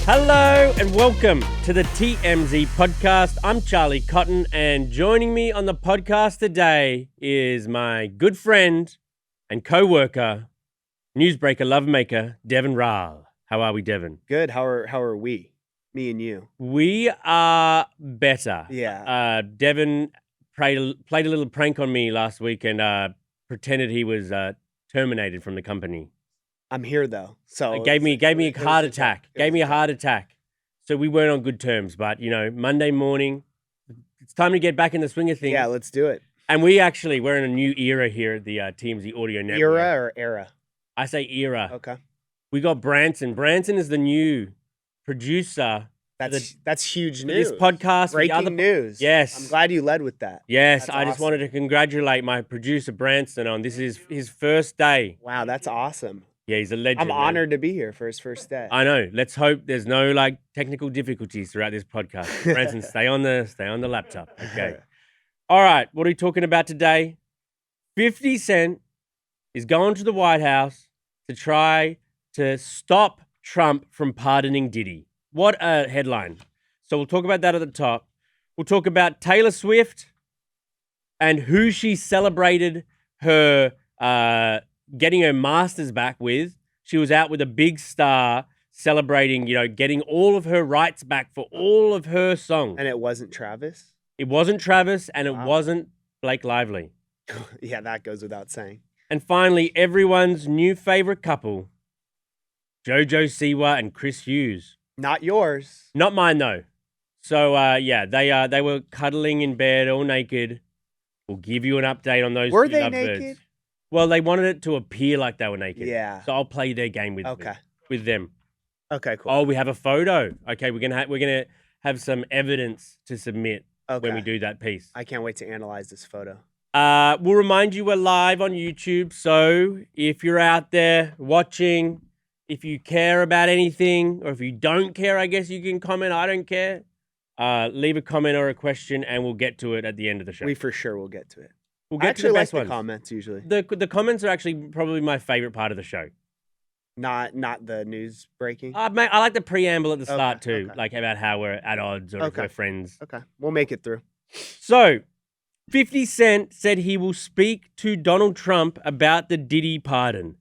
Hello and welcome to the TMZ podcast. I'm Charlie Cotton, and joining me on the podcast today is my good friend and co-worker, newsbreaker lovemaker, Deven Rall. How are we, Deven? Good. How are we? Me and you. We are better. Yeah. Deven played a little prank on me last week and pretended he was terminated from the company. I'm here though. So It gave me a heart attack. Gave me a heart attack. So we weren't on good terms. But, you know, Monday morning, it's time to get back in the swing of things. Yeah, let's do it. And we're in a new era here at the TMZ Audio Network. Era or era? I say era. Okay. We got Branson. Branson is the new producer. That's huge news. This podcast. Breaking news. Yes. I'm glad you led with that. Yes. That's I just awesome. wanted to congratulate my producer, Branson, on this is his first day. Wow, that's awesome. Yeah, he's a legend. I'm honored to be here for his first day. I know. Let's hope there's no technical difficulties throughout this podcast. Branson, stay on the laptop. Okay. All right. What are we talking about today? 50 Cent is going to the White House to try to stop Trump from pardoning Diddy. What a headline. So we'll talk about that at the top. We'll talk about Taylor Swift and who she celebrated her getting her masters back with. She was out with a big star celebrating, getting all of her rights back for all of her songs. And it wasn't Travis? It wasn't Travis and it wasn't Blake Lively. Yeah, that goes without saying. And finally, everyone's new favorite couple, Jojo Siwa and Chris Hughes. Not yours. Not mine, though. So, they were cuddling in bed all naked. We'll give you an update on those Were two they lovebirds. naked? Well, they wanted it to appear like they were naked. Yeah. So I'll play their game with them. Okay, cool. Oh, we have a photo. Okay, we're gonna have some evidence to submit when we Okay. do that piece. I can't wait to analyze this photo. We'll remind you we're live on YouTube. So if you're out there watching, if you care about anything, or if you don't care, I guess you can comment. I don't care. Leave a comment or a question, and we'll get to it at the end of the show. We for sure will get to it. We'll I get to actually the like best the ones. comments usually. The comments are actually probably my favorite part of the show. Not the news breaking. I like the preamble at the start too, okay. like about how we're at odds or if we're friends. Okay, we'll make it through. So, 50 Cent said he will speak to Donald Trump about the Diddy pardon.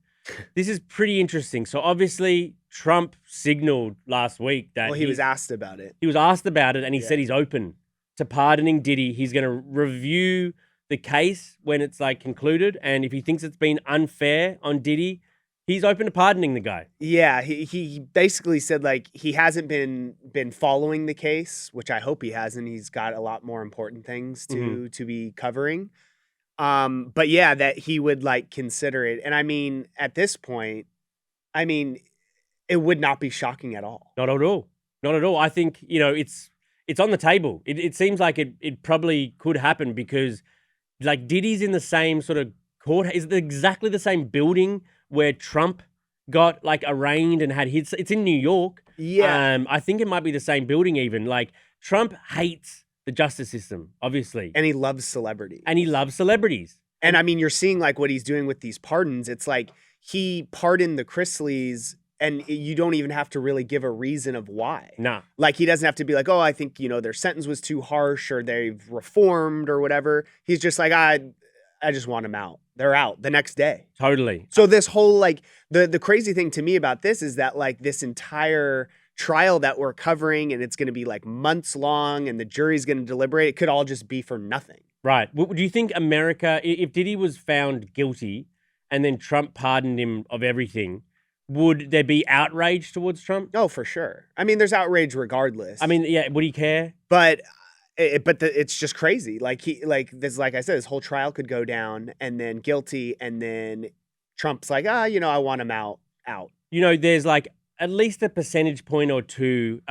This is pretty interesting. So obviously, Trump signaled last week that He was asked about it. He was asked about it, and he said he's open to pardoning Diddy. He's going to review the case when it's concluded, and if he thinks it's been unfair on Diddy, he's open to pardoning the guy. Yeah, he basically said he hasn't been following the case, which I hope he hasn't. He's got a lot more important things to be covering. But yeah, that he would consider it. And I mean, at this point, it would not be shocking at all. Not at all. Not at all. I think, it's on the table. It seems like it probably could happen because Diddy's in the same sort of court. Is it exactly the same building where Trump got arraigned and had his? It's in New York. Yeah. I think it might be the same building even. Trump hates the justice system, obviously. And he loves celebrities. And he loves celebrities. And I mean, you're seeing what he's doing with these pardons. It's he pardoned the Chrisleys, and you don't even have to really give a reason of why. Nah. He doesn't have to be I think, their sentence was too harsh or they've reformed or whatever. He's just I just want them out. They're out the next day. Totally. So this whole the crazy thing to me about this is that this entire trial that we're covering, and it's going to be months long, and the jury's going to deliberate, it could all just be for nothing. Right. Do you think America, if Diddy was found guilty and then Trump pardoned him of everything, would there be outrage towards Trump? Oh, for sure. I mean, there's outrage regardless. I mean, yeah, would he care? But it's just crazy. I said, this whole trial could go down, and then guilty, and then Trump's I want him out. There's at least a percentage point or two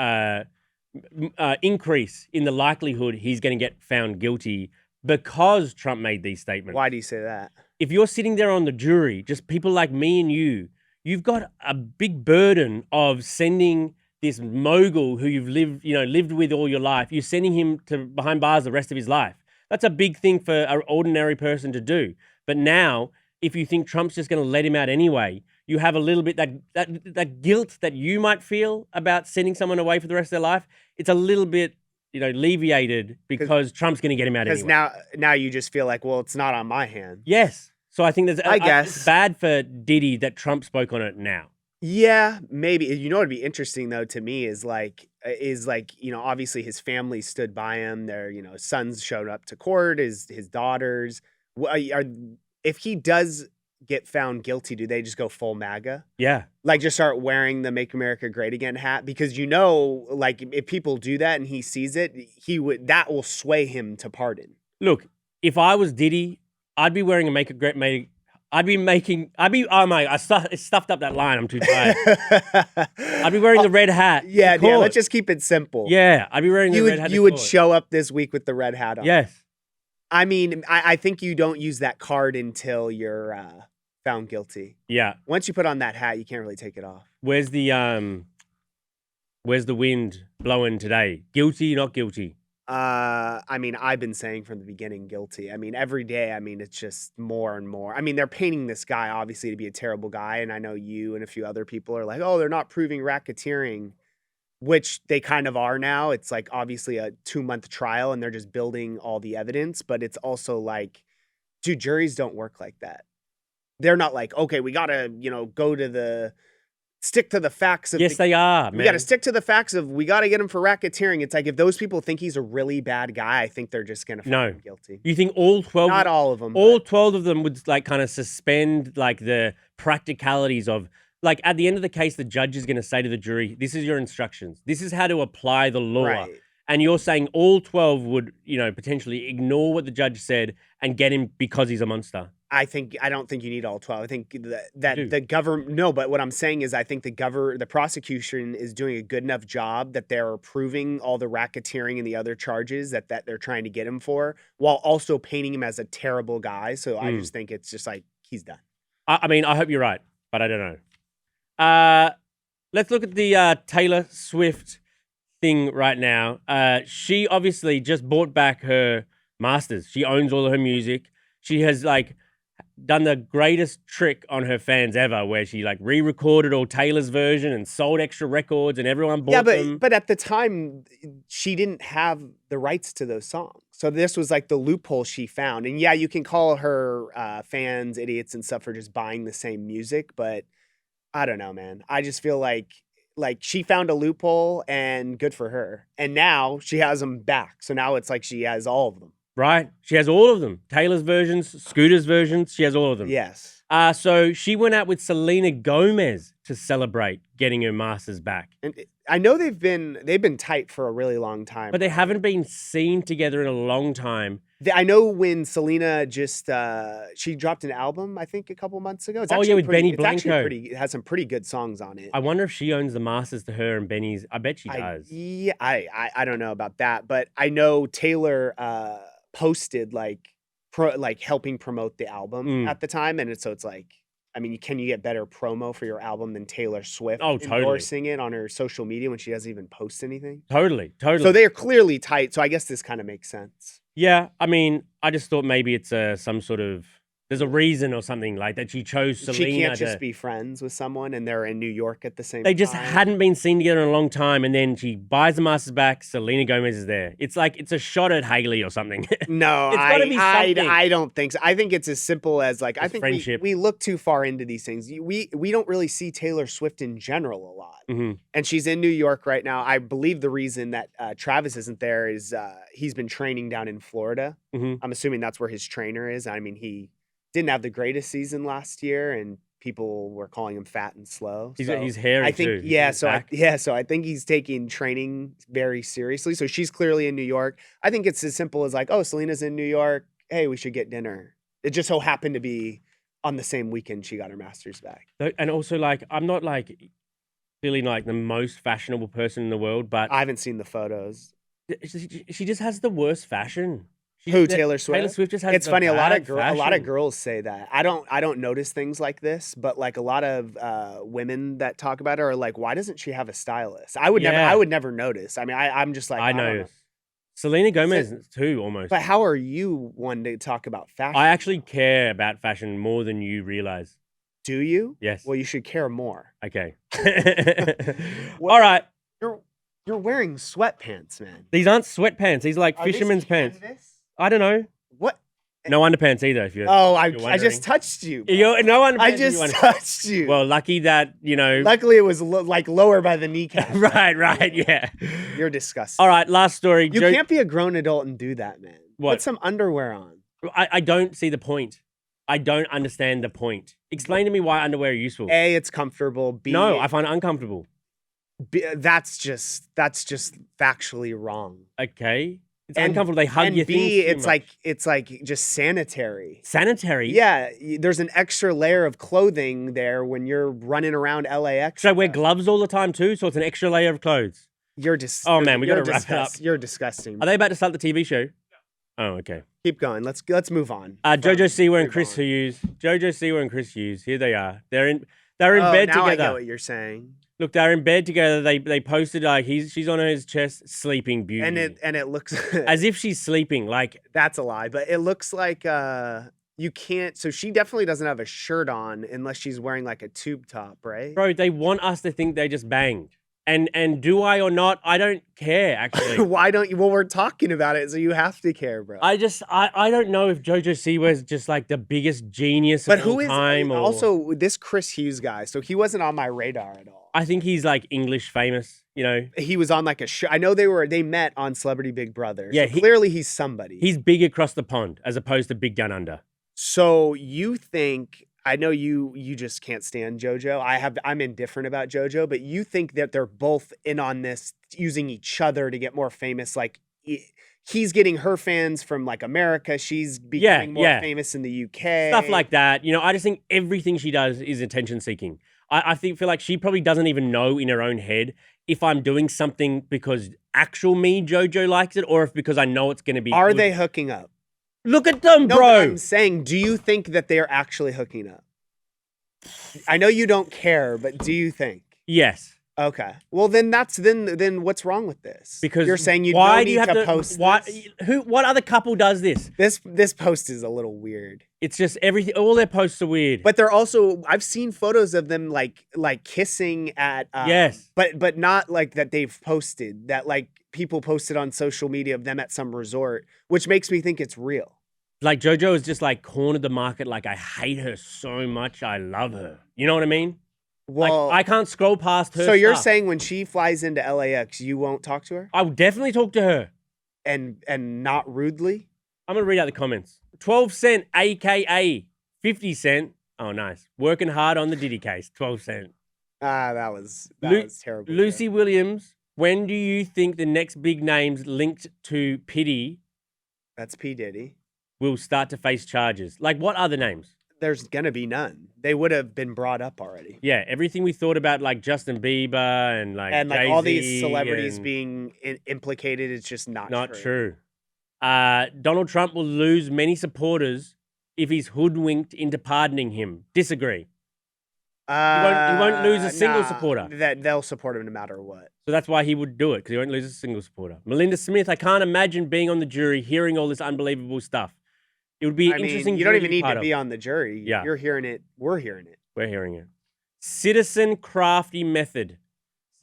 increase in the likelihood he's going to get found guilty because Trump made these statements. Why do you say that? If you're sitting there on the jury, just people like me and you've got a big burden of sending this mogul who you've lived with all your life. You're sending him to behind bars the rest of his life. That's a big thing for an ordinary person to do. But now, if you think Trump's just going to let him out anyway, you have a little bit that guilt that you might feel about sending someone away for the rest of their life. It's a little bit, alleviated because Trump's going to get him out Because anyway. now you just feel like, well, it's not on my hands. Yes. So I think I guess it's bad for Diddy that Trump spoke on it now. Yeah, maybe. You know what'd be interesting though to me is obviously his family stood by him. Their sons showed up to court. His daughters. If he does get found guilty, do they just go full MAGA? Yeah. Like just start wearing the "Make America Great Again" hat? Because like if people do that and he sees it, that will sway him to pardon. Look, if I was Diddy, I'd be wearing a oh my, I stuffed up that line. I'm too tired. I'd be wearing the red hat. Yeah, let's just keep it simple. Yeah, I'd be wearing the red hat. You would show up this week with the red hat on. Yes. I mean, I think you don't use that card until you're found guilty. Yeah. Once you put on that hat, you can't really take it off. Where's the wind blowing today? Guilty, not guilty? I mean, I've been saying from the beginning, guilty. I mean, every day, it's just more and more. I mean, they're painting this guy, obviously, to be a terrible guy. And I know you and a few other people are like, oh, they're not proving racketeering, which they kind of are now. It's like, obviously, a 2-month trial, and they're just building all the evidence. But it's also like, dude, juries don't work like that. They're not like, okay, we got to, go to stick to the facts. Yes, they are, man. We got to stick to the facts of we got to get him for racketeering. It's like if those people think he's a really bad guy, I think they're just going to find him guilty. You think all 12? Not all of them. All 12 of them would like kind of suspend like the practicalities of like at the end of the case, the judge is going to say to the jury, this is your instructions. This is how to apply the law. Right. And you're saying all 12 would, potentially ignore what the judge said and get him because he's a monster. I don't think you need all 12. I think that the government, no, but what I'm saying is I think the prosecution is doing a good enough job that they're proving all the racketeering and the other charges that they're trying to get him for while also painting him as a terrible guy. So I just think it's just like, he's done. I mean, I hope you're right, but I don't know. Let's look at the Taylor Swift thing right now. She obviously just bought back her masters. She owns all of her music. She has like done the greatest trick on her fans ever where she like re-recorded all Taylor's version and sold extra records and everyone bought them. But at the time she didn't have the rights to those songs. So this was like the loophole she found. And yeah, you can call her fans idiots and stuff for just buying the same music, but I don't know, man. I just feel like she found a loophole and good for her. And now she has them back. So now it's like she has all of them. Right? She has all of them. Taylor's versions, Scooter's versions, she has all of them. Yes. So she went out with Selena Gomez to celebrate getting her masters back. And I know they've been tight for a really long time. But they haven't been seen together in a long time. I know when Selena just she dropped an album, I think a couple months ago. It's with Benny Blanco. It has some pretty good songs on it. I wonder if she owns the masters to her and Benny's. I bet she does. I don't know about that, but I know Taylor posted like helping promote the album at the time, and so it's like, I mean, can you get better promo for your album than Taylor Swift endorsing it on her social media when she doesn't even post anything? Totally. So they are clearly tight. So I guess this kind of makes sense. Yeah, I mean, I just thought maybe it's some sort of there's a reason or something like that she chose Selena. She can't just be friends with someone and they're in New York at the same time. They just hadn't been seen together in a long time, and then she buys the masters back. Selena Gomez is there. It's like it's a shot at Hailey or something. No, it's gotta be something. I don't think so. I think it's as simple as like, I think friendship. We look too far into these things. We don't really see Taylor Swift in general a lot. Mm-hmm. And she's in New York right now. I believe the reason that Travis isn't there is he's been training down in Florida. Mm-hmm. I'm assuming that's where his trainer is. I mean, he didn't have the greatest season last year, and people were calling him fat and slow. He's hairy too. So I think he's taking training very seriously. So she's clearly in New York. I think it's as simple as like, oh, Selena's in New York. Hey, we should get dinner. It just so happened to be on the same weekend she got her master's back. And also, like, I'm not like feeling like the most fashionable person in the world, but I haven't seen the photos. She just has the worst fashion. Taylor Swift? Taylor Swift just has. It's funny. A lot of girls say that. I don't notice things like this, but like a lot of women that talk about her are like, why doesn't she have a stylist? I would never notice. I mean, I'm just like, I know. Selena Gomez too, almost. But how are you one to talk about fashion? I actually care about fashion more than you realize. Do you? Yes. Well, you should care more. Okay. What- All right. You're wearing sweatpants, man. These aren't sweatpants. These are like Are these fisherman's pants. canvas? I don't know. What? No underpants either. If you're. Oh, you're I wondering. just touched you. bro. You're, no underpants. I if you're just wondering. touched you. Well, lucky that Luckily, it was like lower by the kneecap. right. Yeah. You're disgusting. All right. Last story. You can't be a grown adult and do that, man. What? Put some underwear on. I don't see the point. I don't understand the point. Explain to me why underwear are useful. A, it's comfortable. B, No, I find it uncomfortable. that's just factually wrong. Okay. It's And- uncomfortable. They hug And your B, things. it's like just sanitary. Sanitary. Yeah, there's an extra layer of clothing there when you're running around LAX. Should I wear gloves all the time too? So it's an extra layer of clothes. You're just. Oh, man, we you're gotta wrap it up. You're disgusting. Are they about to start the TV show? Oh, okay. Keep going. Let's move on. Jojo Siwa and Keep Chris going. Hughes. Jojo Siwa and Chris Hughes. Here they are. They're in bed now I together. get what you're saying. Look, they're in bed together. They posted she's on his chest, sleeping beauty, And it looks as if she's sleeping. Like that's a lie, but it looks like you can't. So she definitely doesn't have a shirt on unless she's wearing like a tube top, right? bro, they want us to think they just banged. And do I or not? I don't care actually. Why don't you? Well, we're talking about it, so you have to care, bro. I don't know if Jojo Siwa is just like the biggest genius But of all who is time. Or, also this Chris Hughes guy? So he wasn't on my radar at all. I think he's like English famous. You know, He was on like a show. I know they met on Celebrity Big Brother. Yeah, so clearly he's somebody. he's big across the pond as opposed to big down under. So you think? I know you just can't stand JoJo. I'm indifferent about JoJo, but you think that they're both in on this, using each other to get more famous. Like he's getting her fans from like America. She's becoming more famous in the UK. Stuff like that. You know, I just think everything she does is attention seeking. I feel like she probably doesn't even know in her own head if I'm doing something because actual me, JoJo, likes it, or if because I know it's going to be. Are good. they hooking up? Look at them, No, bro. but I'm saying, do you think that they are actually hooking up? I know you don't care, but do you think? Yes. Okay. Well, then then what's wrong with this? Because you're saying you why don't do need you have to post why, this? What other couple does this? This post is a little weird. It's just everything. All their posts are weird. But they're also, I've seen photos of them like kissing at Yes. but not like that they've posted, that like people posted on social media of them at some resort, which makes me think it's real. Like JoJo is just like cornered the market. Like I hate her so much. I love her. You know what I mean? Well, Like, I can't scroll past her. so you're stuff. saying when she flies into LAX, you won't talk to her I would definitely talk to her. and not rudely? I'm gonna read out the comments. 12 cent, aka 50 cent. Oh, nice. Working hard on the Diddy case. 12 cent. That was terrible. Lucy Williams. When do you think the next big names linked to Piddy That's P. Diddy. will start to face charges? Like, what other names? There's gonna be none. They would have been brought up already. Yeah, everything we thought about, like Justin Bieber and like All these Jay-Z celebrities and- being implicated, it's just not true. Donald Trump will lose many supporters if he's hoodwinked into pardoning him. Disagree. He won't lose a single supporter. That they'll support him no matter what. So that's why he would do it, because he won't lose a single supporter. Melinda Smith, I can't imagine being on the jury, hearing all this unbelievable stuff. It would be I interesting. mean, you don't jury even need part to of. be on the jury. Yeah. You're hearing it. We're hearing it. We're hearing it. Citizen Crafty Method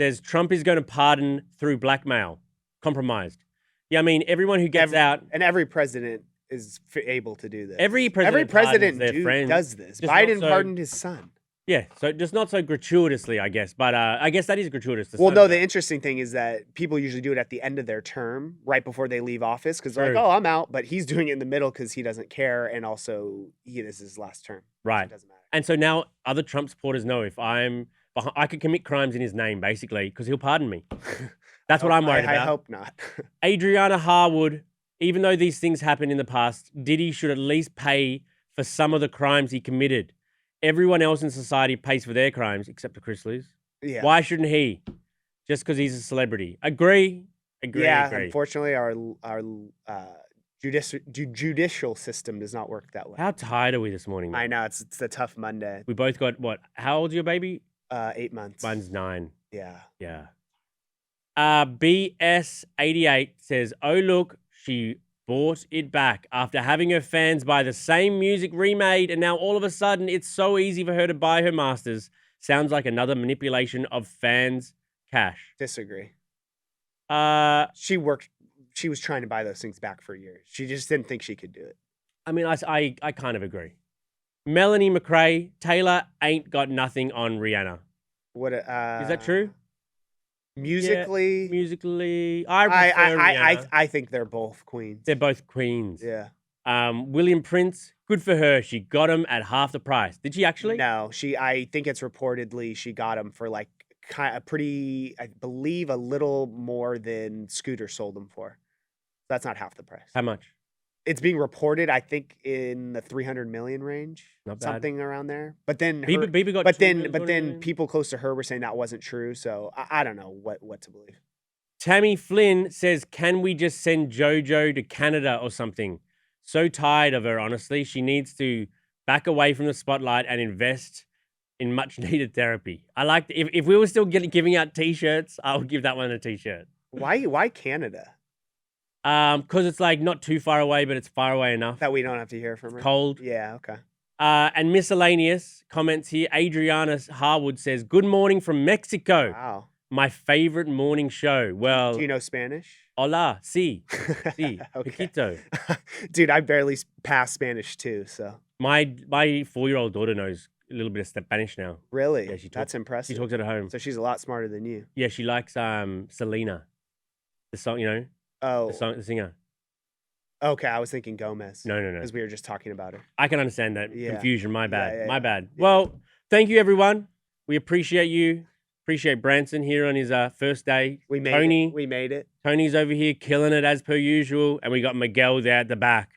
says Trump is going to pardon through blackmail, compromised. Yeah, I mean, everyone who gets out. And every president is able to do this. Every president pardons their friends. does this. Just not Biden so- pardoned his son. Yeah, so just not so gratuitously, I guess. But I guess that is gratuitous. Well, no, the interesting thing is that people usually do it at the end of their term, right before they leave office, because they're like, True. oh, I'm out. But he's doing it in the middle because he doesn't care. And also, this is his last term. So Right. it doesn't matter. And so now other Trump supporters know if I could commit crimes in his name, basically, because he'll pardon me. That's what I'm worried I about. hope not. Adriana Harwood, even though these things happened in the past, Diddy should at least pay for some of the crimes he committed. Everyone else in society pays for their crimes, except for Chris Liz. Yeah. Why shouldn't he? Just because he's a celebrity. Agree. Yeah, unfortunately, our judicial system does not work that way. How tired are we this morning, man? I know it's a tough Monday. We both got what? How old's your baby? 8 months. Mine's 9. Yeah. Yeah. BS88 says, oh, look, she bought it back after having her fans buy the same music remade, and now all of a sudden it's so easy for her to buy her masters. Sounds like another manipulation of fans' cash. Disagree. She was trying to buy those things back for years. She just didn't think she could do it. I mean, I kind of agree. Melanie McRae, Taylor ain't got nothing on Rihanna. What Is that true? Musically, yeah, musically, I think they're both queens. They're both queens. Yeah. William Prince, good for her. She got him at half the price. Did she actually? No, I think it's reportedly she got him for like I believe a little more than Scooter sold them for. That's not half the price. How much? It's being reported, I think, in the 300 million range, not bad. Something around there. But then, Bieber got. But then, people close to her were saying that wasn't true. So I don't know what to believe. Tammy Flynn says, "Can we just send JoJo to Canada or something? So tired of her. Honestly, she needs to back away from the spotlight and invest in much needed therapy." I like if we were still giving out T-shirts, I would give that one a T-shirt. Why Canada? Because it's like not too far away, but it's far away enough that we don't have to hear from her. Cold. Yeah, okay. And miscellaneous comments here. Adriana Harwood says, "Good morning from Mexico. Wow. My favorite morning show." Well, do you know Spanish? Hola, sí, sí, poquito. Dude, I barely pass Spanish too, so. My 4-year-old daughter knows a little bit of Spanish now. Really? Yeah, that's impressive. She talks it at home. So she's a lot smarter than you. Yeah, she likes Selena, the song, you know. Oh. The singer. Okay, I was thinking Gomez. No. Because we were just talking about her. I can understand that confusion. My bad. My bad. Yeah. Well, thank you, everyone. We appreciate you. Appreciate Branson here on his first day. We made it. Tony's over here killing it as per usual. And we got Miguel there at the back.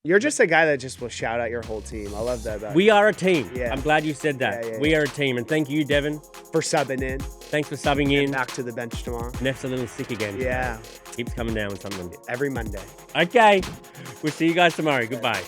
You're just a guy that just will shout out your whole team. I love that about We are a team. Yeah. I'm glad you said that. We are a team. And thank you, Deven. For subbing in. Thanks for subbing in. Back to the bench tomorrow. Neff's a little sick again. Yeah. Keeps coming down with something. Every Monday. Okay. We'll see you guys tomorrow. Goodbye.